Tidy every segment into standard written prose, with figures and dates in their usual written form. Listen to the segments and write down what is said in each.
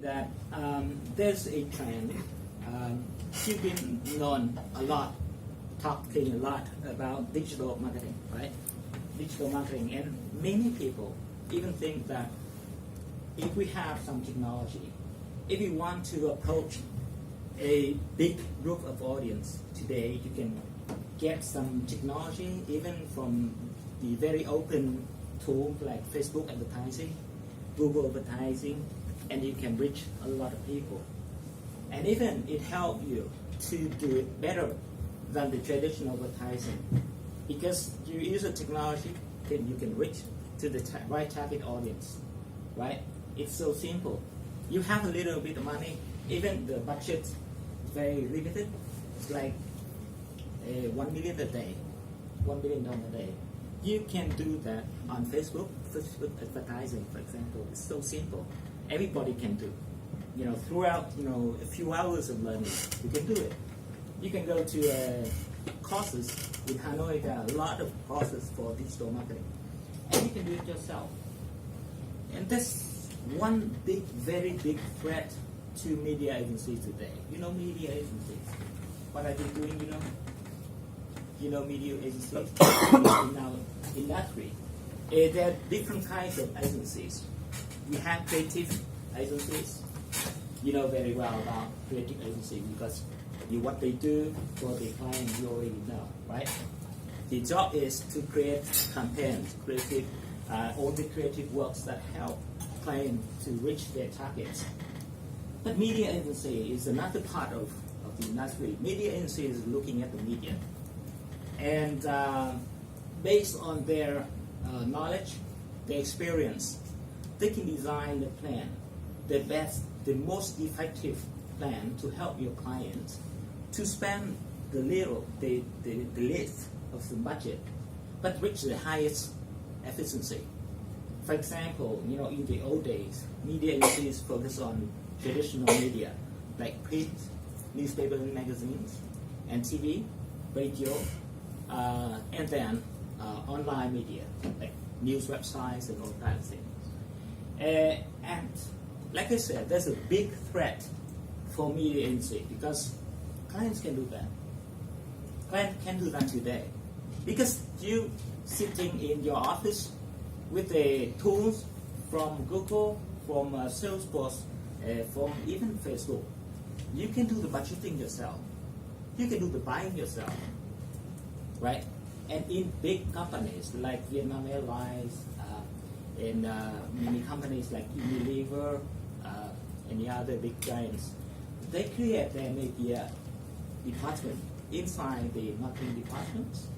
that there's a trend. You've been known a lot, talking a lot about digital marketing, right? Digital marketing, and many people even think that if we have some technology, if you want to approach a big group of audience today, you can get some technology even from the very open tools like Facebook advertising, Google advertising, and you can reach a lot of people. And even it helps you to do it better than the traditional advertising, because you use a technology, then you can reach to the right target audience, right? It's so simple. You have a little bit of money, even the budget is very limited. It's like $1 million a day, $1 million a day. You can do that on Facebook advertising, for example. It's so simple. Everybody can do. Throughout a few hours of learning, you can do it. You can go to courses in Hanoi. There are a lot of courses for digital marketing, and you can do it yourself. And that's one big, very big threat to media agencies today. Media agencies. What are they doing? Media agencies in our industry. There are different kinds of agencies. We have creative agencies. You know very well about creative agency because what they do for the client you already know, right? The job is to create campaigns, all the creative works that help clients to reach their targets. But media agency is another part of the industry. Media agency is looking at the media, and based on their knowledge, their experience, they can design the plan, the most effective plan to help your clients to spend the least of the budget, but reach the highest efficiency. For example, in the old days, media agencies focus on traditional media like print, newspaper and magazines, and TV, radio, and then online media like news websites and all kinds of things. And like I said, there's a big threat for media agency because clients can do that. Clients can do that today because you sitting in your office with the tools from Google, from Salesforce, from even Facebook. You can do the budgeting yourself. You can do the buying yourself, right? And in big companies like Vietnam Airlines, and many companies like Unilever, and the other big giants, they create their media department inside the marketing departments.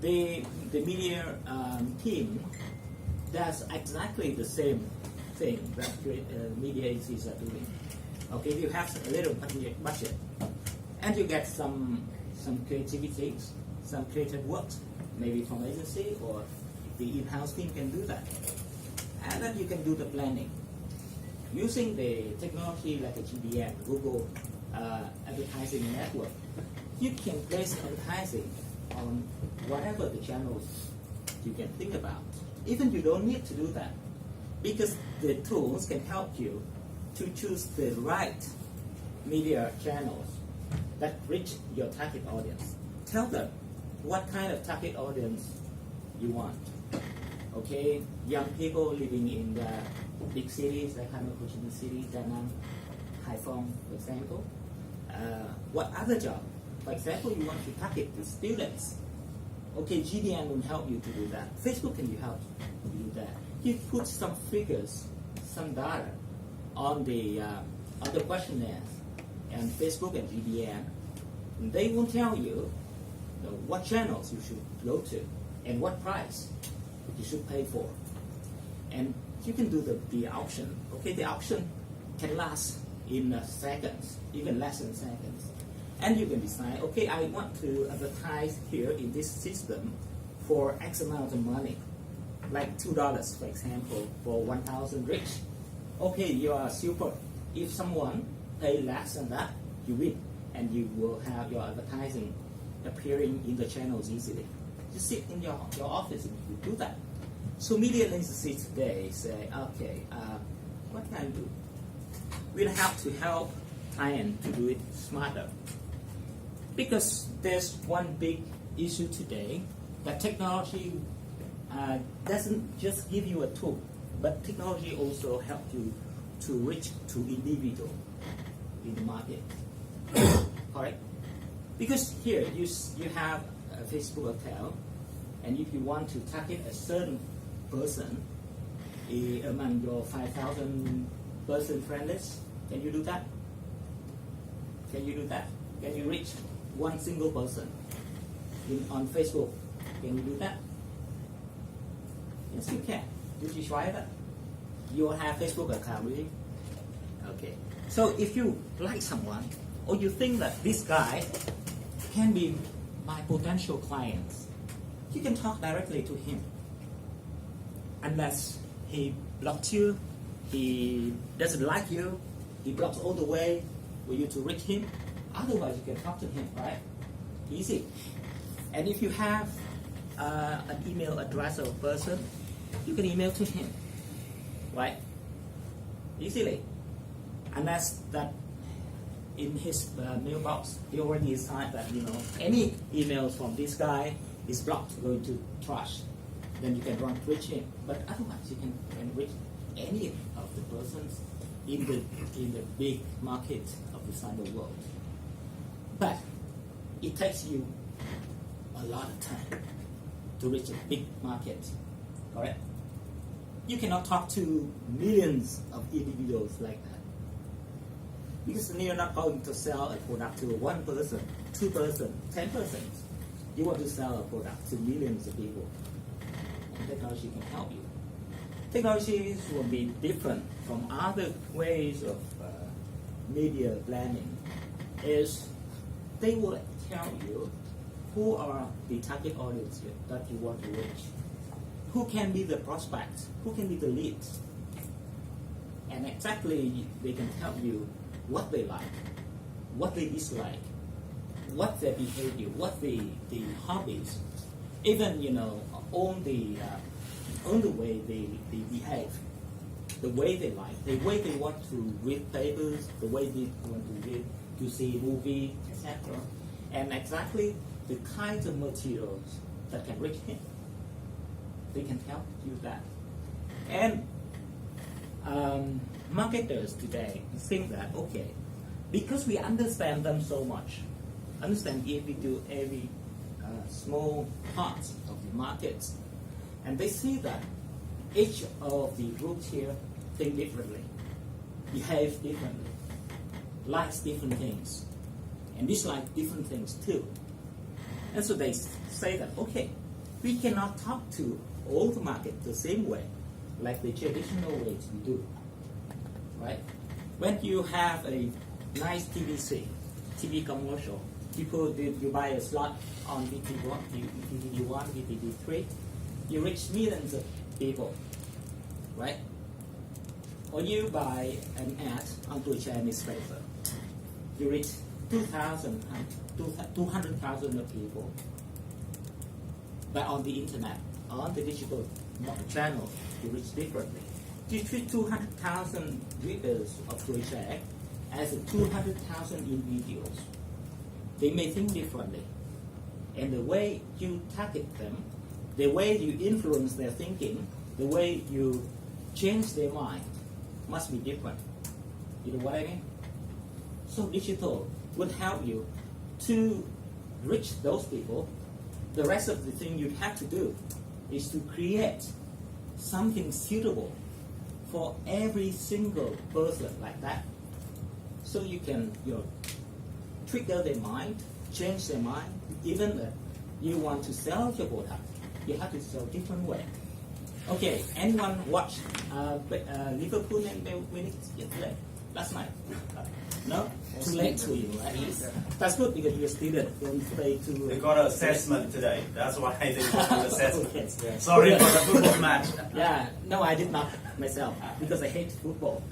The media team does exactly the same thing that media agencies are doing. Okay, you have a little budget, and you get some creativity, some creative work, maybe from agency or the in-house team can do that. And then you can do the planning. Using the technology like a GDN, Google advertising network, you can place advertising on whatever the channels you can think about. Even you don't need to do that because the tools can help you to choose the right media channels that reach your target audience. Tell them what kind of target audience you want. Okay, young people living in the big cities like Hanoi, Ho Chi Minh City, Da Nang, Hai Phong, for example. What other job? For example, you want to target the students. Okay, GDN will help you to do that. Facebook can help you to do that. You put some figures, some data on the questionnaires and Facebook and GDN. And they will tell you what channels you should go to and what price you should pay for. And you can do the auction. Okay, the auction can last in seconds, even less than seconds. And you can decide, okay, I want to advertise here in this system for X amount of money, like $2, for example, for 1,000 rich. Okay, you are super. If someone pay less than that, you win, and you will have your advertising appearing in the channels easily. Just sit in your office and you do that. So media agencies today say, okay, what can I do? will have to help clients to do it smarter. Because there's one big issue today, that technology doesn't just give you a tool, but technology also helps you to reach to individual in the market. Correct? Because here you have a Facebook account, and if you want to target a certain person among your 5,000 person friend list, can you do that? Can you do that? Can you reach one single person on Facebook? Can you do that? Yes, you can. Did you try that? You have Facebook account, really? Okay. So if you like someone, or you think that this guy can be my potential client, you can talk directly to him. Unless he blocks you, he doesn't like you, he blocks all the way for you to reach him. Otherwise, you can talk to him, right? Easy. And if you have an email address of a person, you can email to him, right? Easily. Unless that in his mailbox, he already decided that, any emails from this guy is blocked, going to trash. Then you can reach him. But otherwise, you can reach any of the persons in the big market of the cyber world. But it takes you a lot of time to reach a big market, correct? You cannot talk to millions of individuals like that. Because you're not going to sell a product to one person, 2 person, 10 persons. You want to sell a product to millions of people. And technology can help you. Technologies will be different from other ways of media planning. Is they will tell you who are the target audience that you want to reach. Who can be the prospects? Who can be the leads? And exactly they can tell you what they like, what they dislike, what their behavior, what the hobbies, even on the way they behave, the way they like, the way they want to read papers, the way they want to read, to see movies, etc. And exactly the kinds of materials that can reach him. They can help you that. And marketers today think that, okay, because we understand them so much, understand every small part of the market, and they see that each of the groups here think differently, behave differently, likes different things, and dislike different things too. And so they say that, okay, we cannot talk to all the market the same way, like the traditional ways we do, right? When you have a nice TV commercial, you buy a slot on VT1, VT3, you reach millions of people, right? Or you buy an ad on Deutsche newspaper, you reach 200,000 of people. But on the internet, on the digital channel, you reach differently. You treat 200,000 readers of CreaTech as 200,000 individuals. They may think differently. And the way you target them, the way you influence their thinking, the way you change their mind must be different. You know what I mean? So digital would help you to reach those people. The rest of the thing you have to do is to create something suitable for every single person like that. So you can trigger their mind, change their mind. Even if you want to sell your product, you have to sell different way. Okay, anyone watch Liverpool and winning yesterday? Last night? No? Too late for you, right? That's good because you're a student. Don't play too. They got an assessment today. That's why they got an assessment. Okay. Sorry for the football match. Yeah, no, I did not myself because I hate football.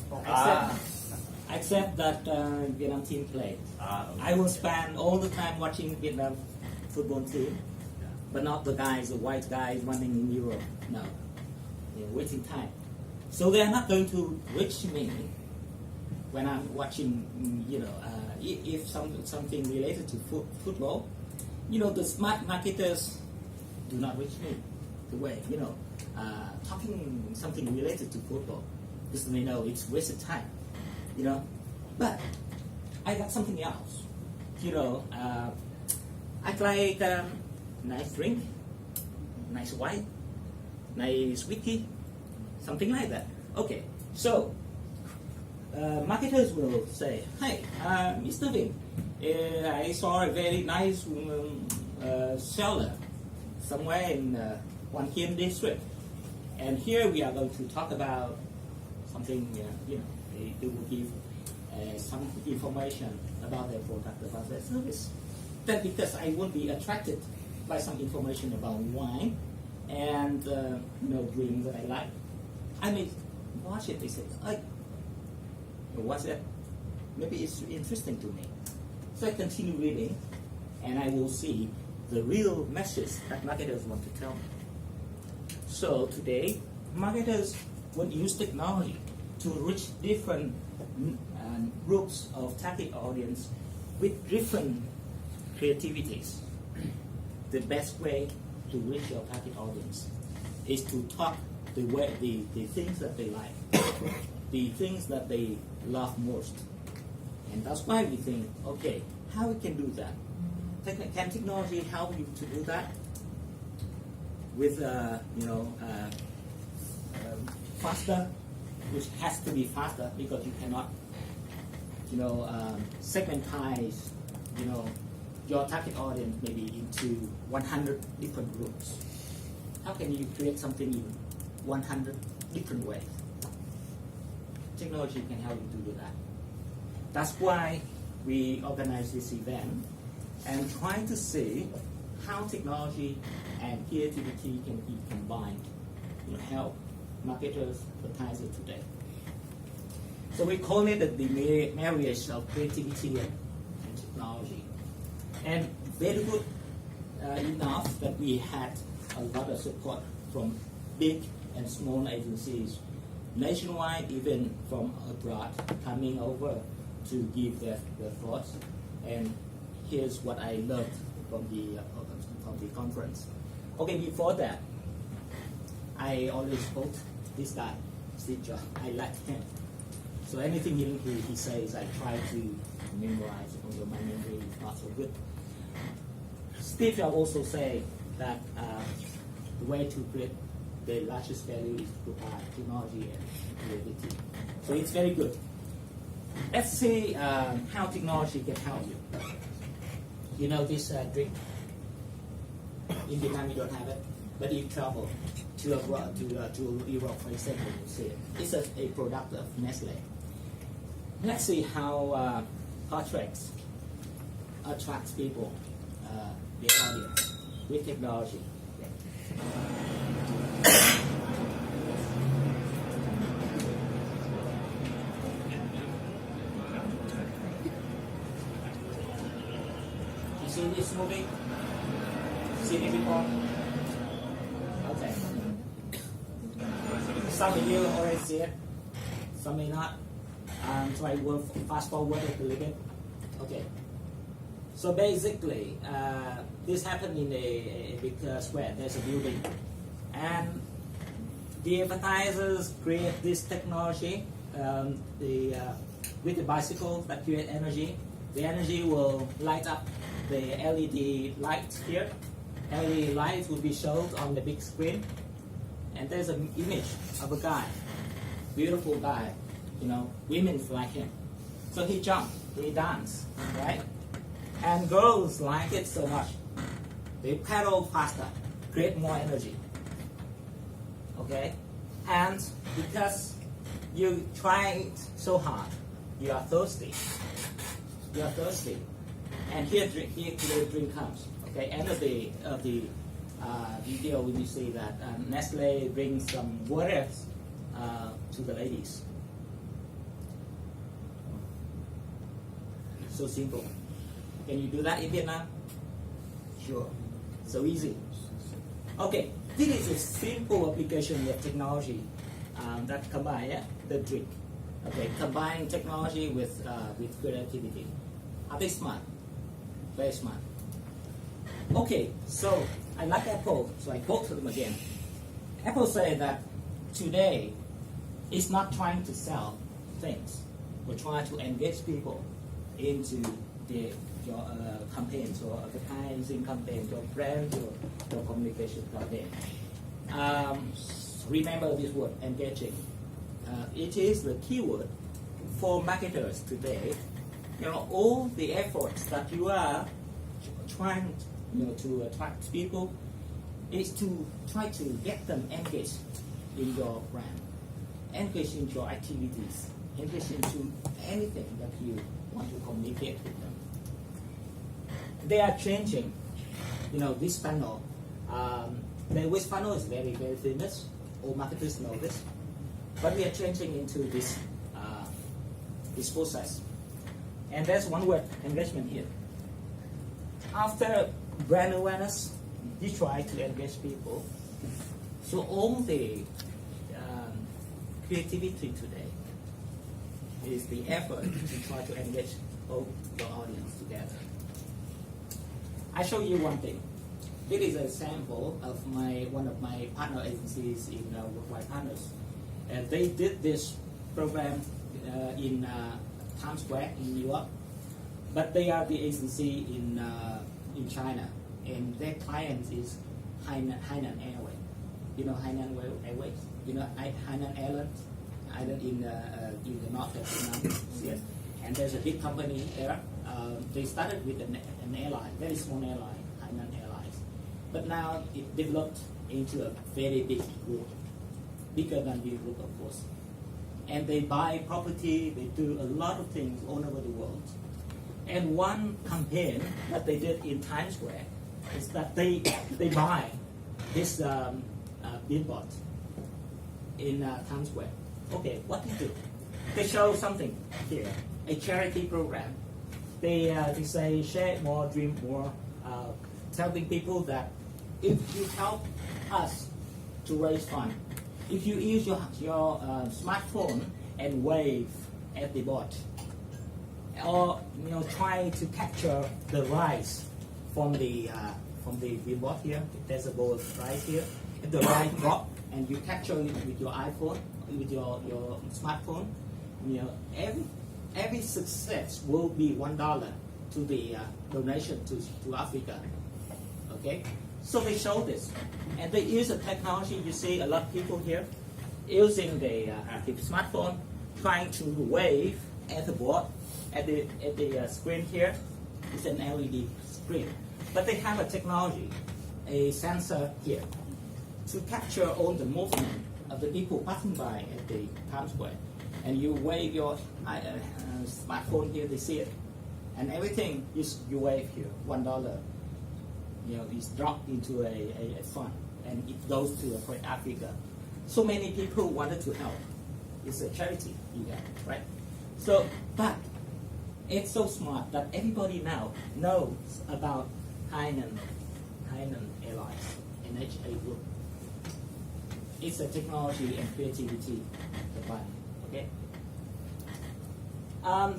Except that Vietnam team played. Okay. I will spend all the time watching Vietnam football team, but not the guys, the white guys running in Europe. No, they're wasting time. So they are not going to reach me when I'm watching, if something related to football, the smart marketers do not reach me the way, talking something related to football, because they know it's wasted time, But I got something else, I'd like nice drink, nice wine, nice whiskey, something like that. Okay, so marketers will say, "Hey, Mr. Vinh, I saw a very nice seller somewhere in Quoc Vinh district, and here we are going to talk about something. They will give some information about their product, about their service. That because I won't be attracted by some information about wine and drinks that I like, I may watch it. They say, what's that? Maybe it's interesting to me. So I continue reading, and I will see the real message that marketers want to tell me. So today, marketers will use technology to reach different groups of target audience with different creativities. The best way to reach your target audience is to talk the things that they like, the things that they love most. And that's why we think, okay, how we can do that? Can technology help you to do that? With faster, which has to be faster because you cannot segmentize your target audience maybe into 100 different groups. How can you create something in 100 different ways? Technology can help you to do that. That's why we organize this event and try to see how technology and creativity can be combined to help marketers, advertisers today. So we call it the marriage of creativity and technology. And very good enough that we had a lot of support from big and small agencies nationwide, even from abroad, coming over to give their thoughts. And here's what I learned from the conference. Okay, before that, I always quote this guy, Steve Jobs. I like him. So anything he says, I try to memorize, although my memory is not so good. Steve Jobs also say that the way to create the largest value is through technology and creativity. So it's very good. Let's see how technology can help you. This drink. In Vietnam you don't have it, but you travel to Europe, for example, you see it. It's a product of Nestle. Let's see how portraits attracts people, the audience, with technology. You see this movie? Seen it before? Okay. Some of you already see it, some may not. So I will fast forward it a little bit. Okay. So basically, this happened in a big square. There's a building, and the advertisers create this technology with the bicycle that create energy. The energy will light up the LED lights here. LED lights will be shown on the big screen, and there's an image of a guy, beautiful guy, women like him. So he jumped, he danced, right? And girls like it so much. They pedal faster, create more energy. Okay? And because you tried so hard, you are thirsty. You are thirsty. And here the drink comes. Okay, end of the video we will see that Nestle brings some water to the ladies. So simple. Can you do that in Vietnam? Sure. So easy. Okay, this is a simple application of technology that combines the drink Okay, combining technology with creativity. Are they smart? Very smart. Okay, so I like Apple, so I quote them again. Apple said that today it's not trying to sell things, but trying to engage people into your campaigns or advertising campaigns, your brand, your communication campaign. Remember this word, engaging. It is the keyword for marketers today. You know, all the efforts that you are trying, to attract people is to try to get them engaged in your brand, engaged in your activities, engaged into anything that you want to communicate with them. They are changing, this funnel. The Wish funnel is very, very famous. All marketers know this. But we are changing into this process. And there's one word, engagement here. After brand awareness, you try to engage people. So all the creativity today is the effort to try to engage all the audience together. I show you one thing. This is an example of one of my partner agencies in Worldwide Partners. They did this program in Times Square in New York, but they are the agency in China, and their client is Hainan Airways. You know Hainan Airways? You know Hainan Island in the north of Vietnam. Yes. And there's a big company there. They started with an airline, very small airline, Hainan Airlines, but now it developed into a very big group, bigger than the group, of course. And they buy property, they do a lot of things all over the world. And one campaign that they did in Times Square is that they buy this billboard in Times Square. Okay, what they do? They show something here, a charity program. They say share more, dream more, telling people that if you help us to raise funds, if you use your smartphone and wave at the board, or try to capture the rice from the billboard here. There's a bowl of rice here. If the rice drop and you capture it with your iPhone, with your smartphone, every success will be $1 to the donation to Africa. Okay, so they show this, and they use a technology. You see a lot of people here using the smartphone, trying to wave at the board. At the screen here, it's an LED screen. But they have a technology, a sensor here, to capture all the movement of the people passing by at the Times Square. And you wave your smartphone here, they see it. And everything you wave here, $1, is dropped into a fund, and it goes to Africa. So many people wanted to help. It's a charity event, right? So, but it's so smart that everybody now knows about Hainan Airlines, NHA Group. It's a technology and creativity combined. Okay.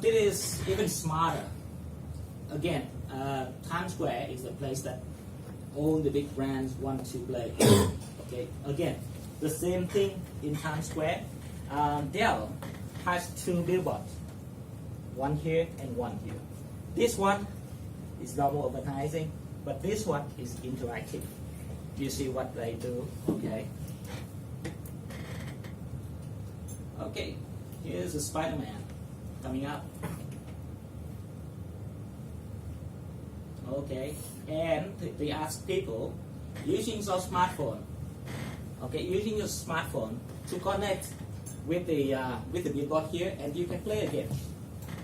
This is even smarter. Again, Times Square is a place that all the big brands want to play. Okay. Again, the same thing in Times Square. Dell has 2 billboards. One here and one here. This one is normal advertising, but this one is interactive. You see what they do? Okay. Okay, here's a Spider-Man coming up. Okay, and they ask people using your smartphone. Okay, using your smartphone to connect with the billboard here, and you can play a game.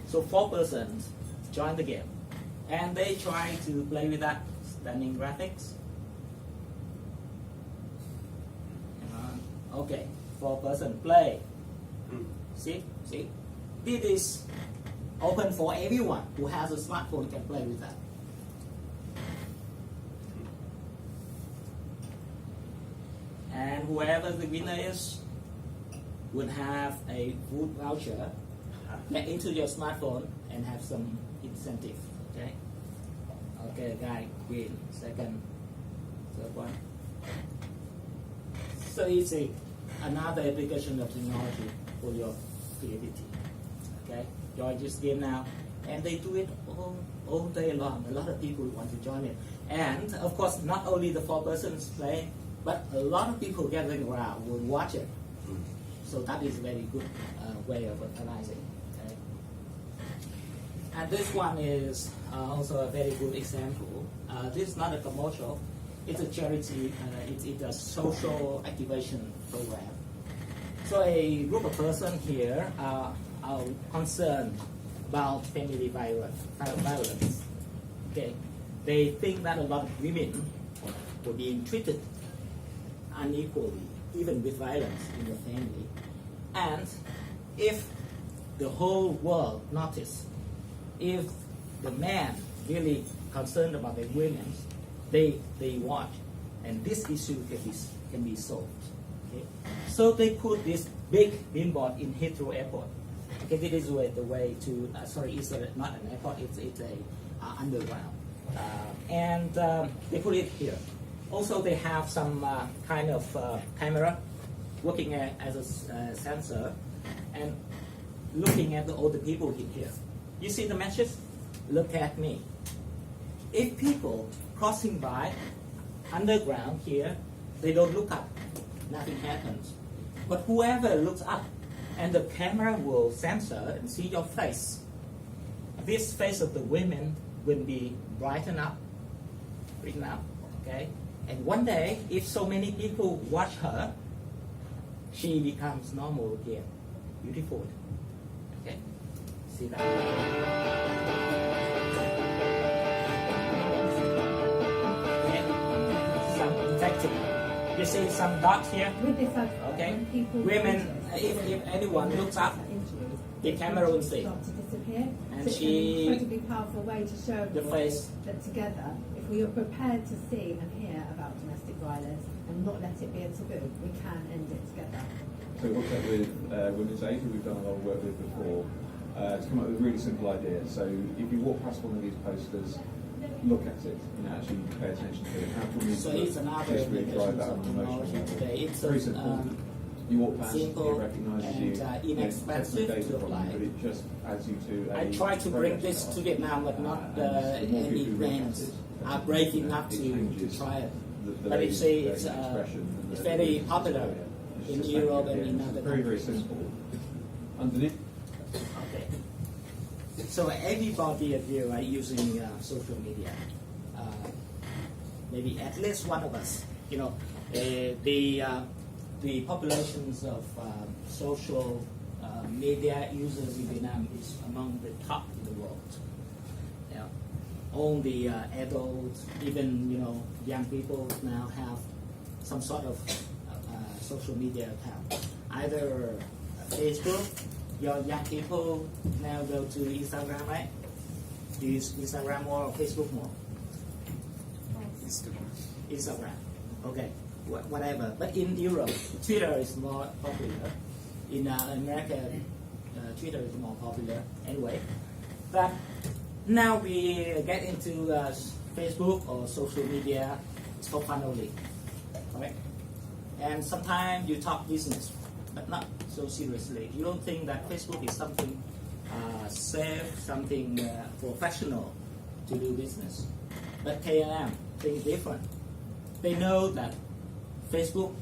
So 4 persons join the game, and they try to play with that stunning graphics. Okay, 4 person play. See, this is open for everyone who has a smartphone can play with that. And whoever the winner is, would have a food voucher get into your smartphone and have some incentive. Okay. Okay, guy, green, second, third one. So easy. Another application of technology for your creativity. Okay, join this game now, and they do it all day long. A lot of people want to join it, and of course, not only the 4 persons playing, but a lot of people gathering around will watch it. So that is a very good way of organizing. Okay? And this one is also a very good example. This is not a commercial. It's a charity, it's a social activation program. So a group of persons here are concerned about family violence. Okay, they think that a lot of women were being treated unequally, even with violence in the family. And if the whole world notice, if the man really concerned about the women, they watch, and this issue can be solved. Okay? So they put this big billboard in Heathrow Airport. Okay, this is the way to. Sorry, it's not an airport. It's a underground, and they put it here. Also, they have some kind of camera working as a sensor and looking at all the people in here. You see the message? Look at me. If people crossing by underground here, they don't look up, nothing happens. But whoever looks up, and the camera will censor and see your face. This face of the women will be brightened up, okay? And one day, if so many people watch her, she becomes normal again, beautiful. Okay, see that? Okay, some effective. You see some dots here? Okay, women, if anyone looks up, the camera will see. And so she, it's an incredibly powerful way to show the face. That together, if we are prepared to see and hear about domestic violence and not let it be a taboo, we can end it together. So we worked with Women's Aid, who we've done a lot of work with before, to come up with a really simple idea. So if you walk past one of these posters, look at it and actually pay attention to it. How can we So it's another just really drive that on of an emotional technology level? today. It's Very simple. You walk past, it simple recognises and, you, inexpensive it's to a data problem, apply. but it just adds you to a I try to bring progress this bar. to Vietnam, but not And the more any people look at brands it, are breaking up it to changes try it. the But way it's it's expression and it's the very way popular it's in just Europe like, and in yeah, other it's very, very countries. simple. Underneath. Okay. So everybody of you are using social media. Maybe at least one of us. You know, the populations of social media users in Vietnam is among the top in the world. Yeah. All the adults, even young people now have some sort of social media account. Either Facebook, your young people now go to Instagram, right? Do you use Instagram more or Facebook more? Instagram. Okay, whatever. But in Europe, Twitter is more popular. In America, Twitter is more popular. Anyway, but now we get into Facebook or social media. It's for fun only, correct? And sometimes you talk business, but not so seriously. You don't think that Facebook is something safe, something professional to do business. But KLM think different. They know that Facebook,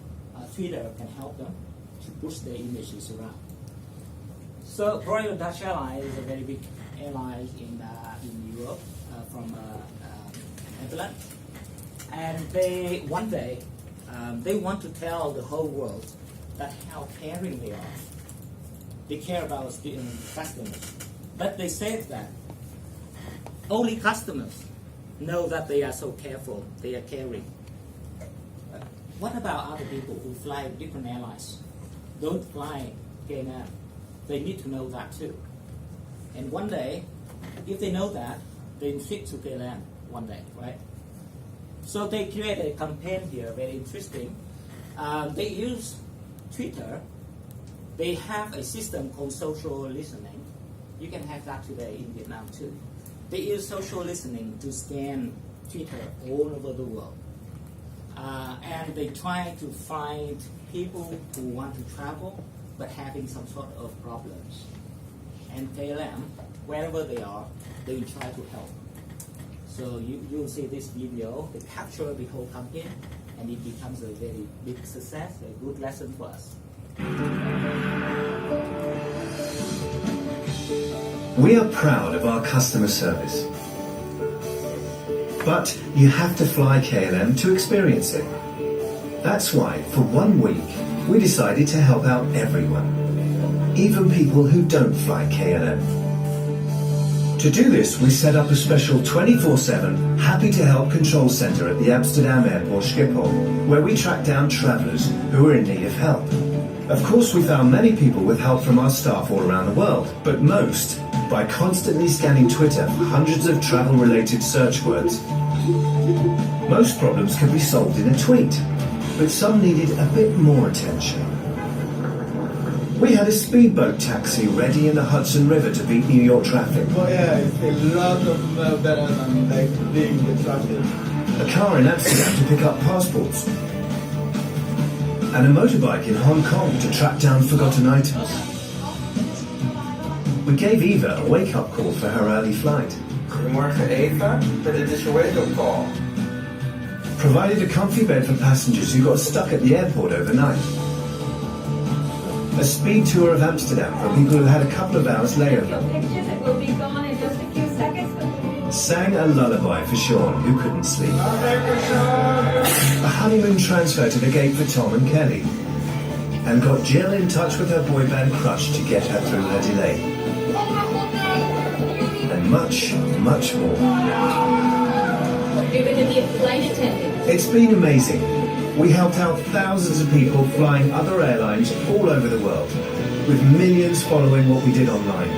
Twitter can help them to push their images around. So Royal Dutch Airlines is a very big airline in Europe from Netherlands, and they one day they want to tell the whole world that how caring they are. They care about customers, but they said that only customers know that they are so careful, they are caring. What about other people who fly different airlines? Don't fly KLM. They need to know that too. And one day, if they know that, they switch to KLM one day, right? So they create a campaign here, very interesting. They use Twitter They have a system called social listening. You can have that today in Vietnam too. They use social listening to scan Twitter all over the world. And they try to find people who want to travel but having some sort of problems. And KLM, wherever they are, they try to help. So you'll see this video, they capture the whole campaign, and it becomes a very big success, a good lesson for us. We are proud of our customer service. But you have to fly KLM to experience it. That's why, for 1 week, we decided to help out everyone, even people who don't fly KLM. To do this, we set up a special 24/7 Happy to Help control center at the Amsterdam Airport Schiphol, where we track down travellers who are in need of help. Of course, we found many people with help from our staff all around the world, but most by constantly scanning Twitter for hundreds of travel-related search words. Most problems could be solved in a tweet, but some needed a bit more attention. We had a speedboat taxi ready in the Hudson River to beat New York traffic. Oh yeah, it's a lot of better than like being the traffic. A car in Amsterdam to pick up passports. And a motorbike in Hong Kong to track down forgotten items. We gave Eva a wake-up call for her early flight. Goedemorgen Eva, dit is your wake-up call. Provided a comfy bed for passengers who got stuck at the airport overnight. A speed tour of Amsterdam for people who had a couple of hours layover. Your pictures, it will be gone in just a few seconds. Sang a lullaby for Sean, who couldn't sleep. A honeymoon transfer to the gate for Tom and Kelly. And got Jill in touch with her boy band crush to get her through her delay. And much, much more. You're going to be a flight attendant. It's been amazing. We helped out thousands of people flying other airlines all over the world, with millions following what we did online.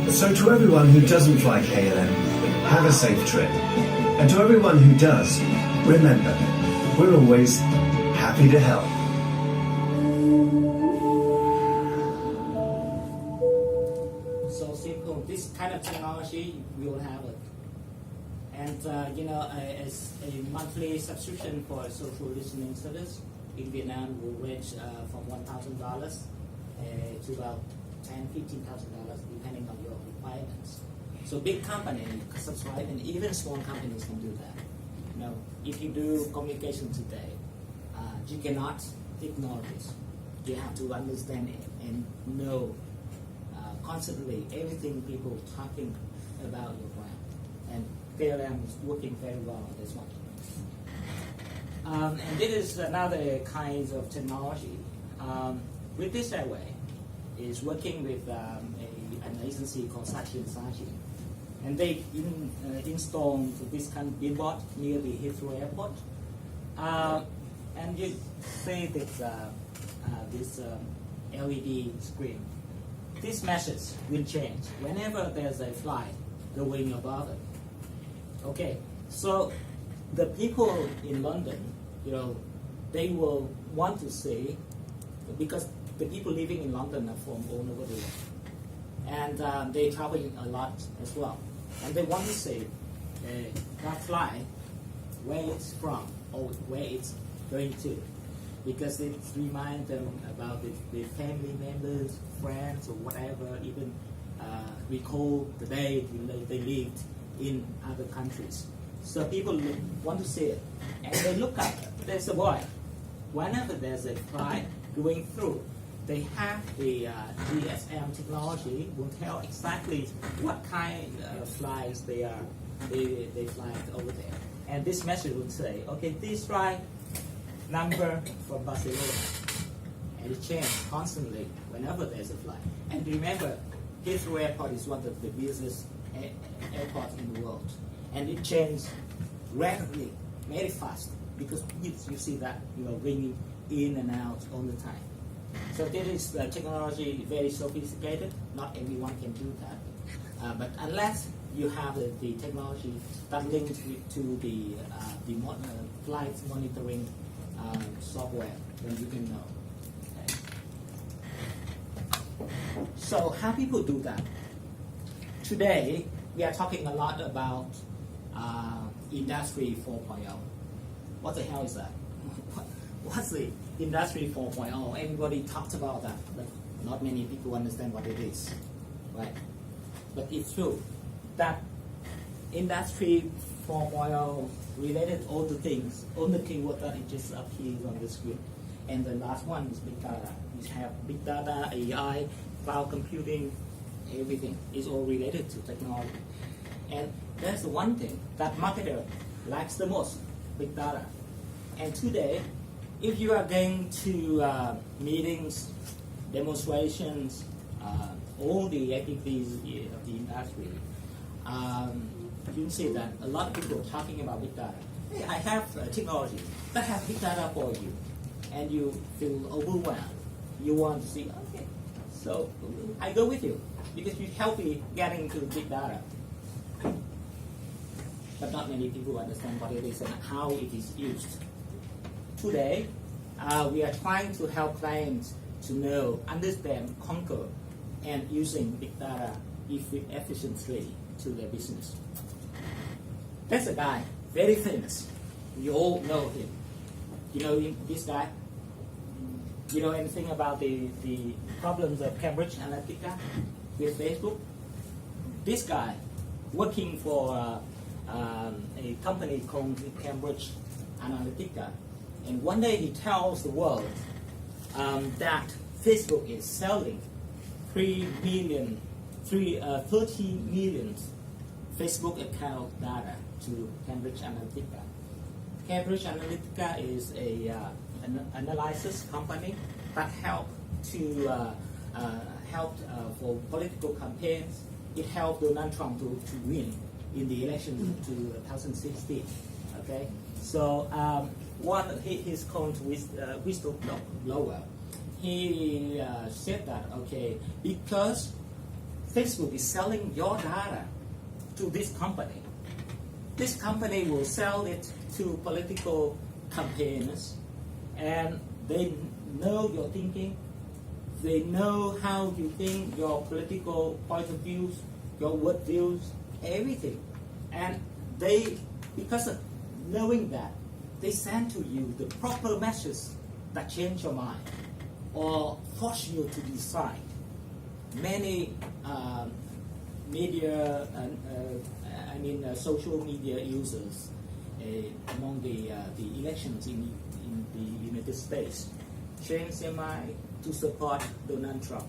So to everyone who doesn't fly KLM, have a safe trip. And to everyone who does, remember, we're always happy to help. So simple, this kind of technology, we will have it. And as a monthly subscription for a social listening service in Vietnam will range from $1,000 to about $10,000–$15,000 depending on your requirements. So big companies subscribe, and even small companies can do that. If you do communication today, you cannot ignore this. You have to understand it and know constantly everything people talking about your brand. And KLM is working very well on this one. And this is another kind of technology. British Airways is working with an agency called Saatchi & Saatchi. And they installed this kind of billboard near the Heathrow Airport. And you see this LED screen. This message will change whenever there's a flight going above it. Okay, so the people in London, they will want to see, because the people living in London are from all over the world, and they travel a lot as well, and they want to see that flight, where it's from or where it's going to, because it reminds them about the family members, friends, or whatever, even recall the day they lived in other countries. So people want to see it, and they look up. There's a boy. Whenever there's a flight going through, they have the GSM technology will tell exactly what kind of flights they fly over there. And this message would say, okay, this flight number from Barcelona, and it changes constantly whenever there's a flight. And remember, Heathrow Airport is one of the busiest airports in the world, and it changes rapidly, very fast, because you see that ringing in and out all the time. So this is technology, very sophisticated. Not everyone can do that, but unless you have the technology that links to the flight monitoring software, then you can know. Okay. So how people do that? Today we are talking a lot about Industry 4.0. What the hell is that? What's the Industry 4.0? Everybody talks about that, but not many people understand what it is, right? But it's true that Industry 4.0 related all the things, all the keywords that it just appears on the screen. And the last one is big data. We have big data, AI, cloud computing, everything is all related to technology. And that's the one thing that marketer likes the most, big data. And today, if you are going to meetings, demonstrations, all the activities of the industry, you can see that a lot of people are talking about big data. Hey, I have technology that has big data for you, and you feel overwhelmed. You want to see, okay, so I go with you because you help me getting into big data. But not many people understand what it is and how it is used. Today, we are trying to help clients to know, understand, conquer, and using big data efficiently to their business. That's a guy, very famous. You all know him. You know this guy? You know anything about the problems of Cambridge Analytica with Facebook? This guy, working for a company called Cambridge Analytica, and one day he tells the world that Facebook is selling 30 million Facebook account data to Cambridge Analytica. Cambridge Analytica is an analysis company that helped for political campaigns. It helped Donald Trump to win in the election to 2016. Okay, so he's called whistleblower. He said that because Facebook is selling your data to this company will sell it to political campaigners, and they know your thinking, they know how you think, your political point of views, your word views, everything. And because of knowing that, they send to you the proper messages that change your mind or force you to decide. Many social media users among the elections in the United States change their mind to support Donald Trump.